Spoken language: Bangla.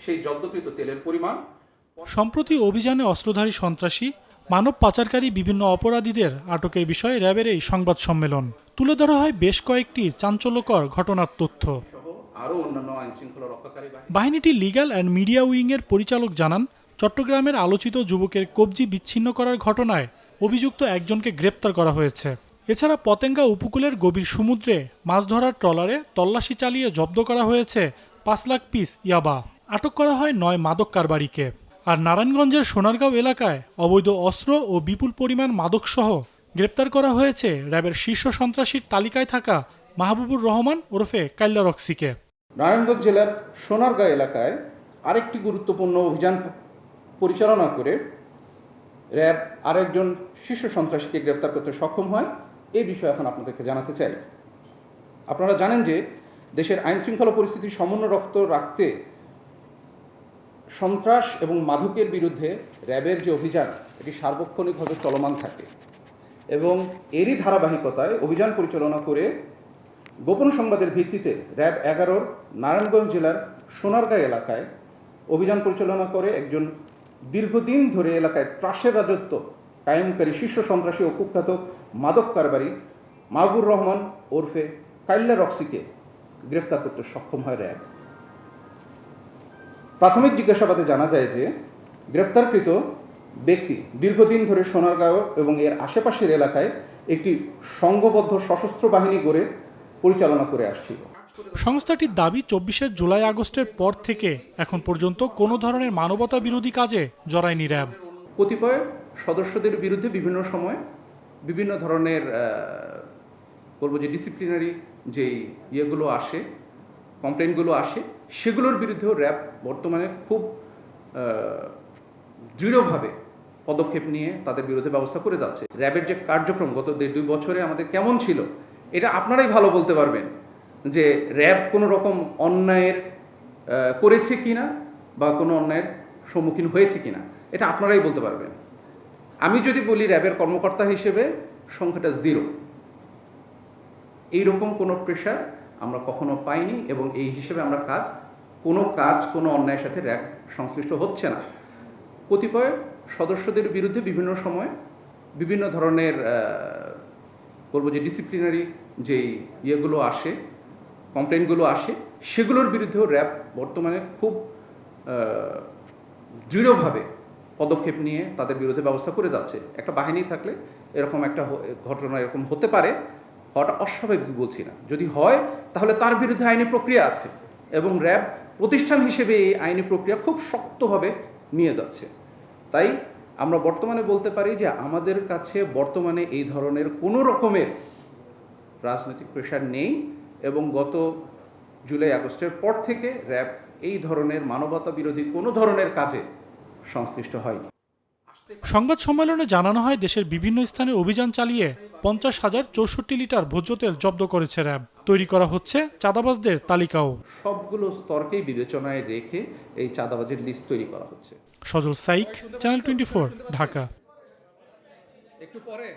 সেই জব্দকৃত তেলের পরিমাণ। সম্প্রতি অভিযানে অস্ত্রধারী সন্ত্রাসী, মানব পাচারকারী বিভিন্ন অপরাধীদের আটকের বিষয়ে র্যাবের এই সংবাদ সম্মেলন তুলে ধরা হয় বেশ কয়েকটি চাঞ্চল্যকর ঘটনার তথ্য। আরও অন্যান্য আইন শৃঙ্খলা রক্ষাকারী বাহিনীটির লিগ্যাল অ্যান্ড মিডিয়া উইংয়ের পরিচালক জানান, চট্টগ্রামের আলোচিত যুবকের কবজি বিচ্ছিন্ন করার ঘটনায় অভিযুক্ত একজনকে গ্রেপ্তার করা হয়েছে। এছাড়া পতেঙ্গা উপকূলের গভীর সমুদ্রে মাছ ধরার ট্রলারে তল্লাশি চালিয়ে জব্দ করা হয়েছে 5 লাখ পিস ইয়াবা। আটক করা হয় 9 মাদক কারবারিকে। আর নারায়ণগঞ্জের সোনারগাঁও এলাকায় অবৈধ অস্ত্র ও বিপুল পরিমাণ মাদকসহ গ্রেপ্তার করা হয়েছে র্যাবের শীর্ষ সন্ত্রাসীর তালিকায় থাকা মাহবুবুর রহমান ওরফে কাইল্লা রক্সিকে। নারায়ণগঞ্জ জেলার সোনারগাঁও এলাকায় আরেকটি গুরুত্বপূর্ণ অভিযান পরিচালনা করে র্যাব আরেকজন শীর্ষ সন্ত্রাসীকে গ্রেফতার করতে সক্ষম হয়। এই বিষয়ে এখন আপনাদেরকে জানাতে চাই। আপনারা জানেন যে দেশের আইন শৃঙ্খলা পরিস্থিতি সমুন্নত রাখতে সন্ত্রাস এবং মাদকের বিরুদ্ধে র্যাবের যে অভিযান এটি সার্বক্ষণিকভাবে চলমান থাকে এবং এরই ধারাবাহিকতায় অভিযান পরিচালনা করে গোপন সংবাদের ভিত্তিতে র্যাব 11 নারায়ণগঞ্জ জেলার সোনারগাঁও এলাকায় অভিযান পরিচালনা করে একজন দীর্ঘদিন ধরে এলাকায় ত্রাসের রাজত্ব কায়েমকারী শীর্ষ সন্ত্রাসী ও কুখ্যাত মাদক কারবারি মাহবুবুর রহমান ওরফে কাইল্লা রক্সিকে গ্রেফতার করতে সক্ষম হয় র্যাব। প্রাথমিক জিজ্ঞাসাবাদে জানা যায় যে গ্রেফতারকৃত ব্যক্তি দীর্ঘদিন ধরে সোনারগাঁও এবং এর আশেপাশের এলাকায় একটি সংঘবদ্ধ সশস্ত্র বাহিনী গড়ে পরিচালনা করে আসছিল। সংস্থাটির দাবি 24 জুলাই আগস্টের পর থেকে এখন পর্যন্ত কোনো ধরনের মানবতা বিরোধী কাজে জড়ায়নি র্যাব। কতিপয় সদস্যদের বিরুদ্ধে বিভিন্ন সময় বিভিন্ন ধরনের বলবো যে ডিসিপ্লিনারি যেই ইয়েগুলো আসে, কমপ্লেনগুলো আসে, সেগুলোর বিরুদ্ধেও র্যাব বর্তমানে খুব দৃঢ়ভাবে পদক্ষেপ নিয়ে তাদের বিরুদ্ধে ব্যবস্থা করে যাচ্ছে। র্যাবের যে কার্যক্রম গত 1.5-2 বছরে আমাদের কেমন ছিল এটা আপনারাই ভালো বলতে পারবেন, যে র্যাব কোনো রকম অন্যায়ের করেছে কিনা বা কোনো অন্যায়ের সম্মুখীন হয়েছে কিনা এটা আপনারাই বলতে পারবেন। আমি যদি বলি র্যাবের কর্মকর্তা হিসেবে সংখ্যাটা 0। এইরকম কোনো প্রেশার আমরা কখনো পাইনি এবং এই হিসেবে আমরা কোনো অন্যায়ের সাথে র্যাব সংশ্লিষ্ট হচ্ছে না। কতিপয় সদস্যদের বিরুদ্ধে বিভিন্ন সময় বিভিন্ন ধরনের বলবো যে ডিসিপ্লিনারি যেই ইয়েগুলো আসে, কমপ্লেনগুলো আসে, সেগুলোর বিরুদ্ধেও র্যাব বর্তমানে খুব দৃঢ়ভাবে পদক্ষেপ নিয়ে তাদের বিরুদ্ধে ব্যবস্থা করে যাচ্ছে। একটা বাহিনী থাকলে এরকম একটা ঘটনা এরকম হতে পারে, হওয়াটা অস্বাভাবিক বলছি না। যদি হয় তাহলে তার বিরুদ্ধে আইনি প্রক্রিয়া আছে এবং র্যাব প্রতিষ্ঠান হিসেবে এই আইনি প্রক্রিয়া খুব শক্তভাবে নিয়ে যাচ্ছে। তাই আমরা বর্তমানে বলতে পারি যে আমাদের কাছে বর্তমানে এই ধরনের কোনো রকমের রাজনৈতিক প্রেশার নেই এবং গত জুলাই আগস্টের পর থেকে র্যাব এই ধরনের মানবতা বিরোধী কোনো ধরনের কাজে সংশ্লিষ্ট হয়নি। সংবাদ সম্মেলনে জানানো হয়, দেশের বিভিন্ন স্থানে অভিযান চালিয়ে 50,064 লিটার ভোজ্য তেল জব্দ করেছে র্যাব। তৈরি করা হচ্ছে চাঁদাবাজদের তালিকাও। সবগুলো স্তরকেই বিবেচনায় রেখে এই চাঁদাবাজের লিস্ট তৈরি করা হচ্ছে। সজল সাইক, চ্যানেল 24, ঢাকা। একটু পরে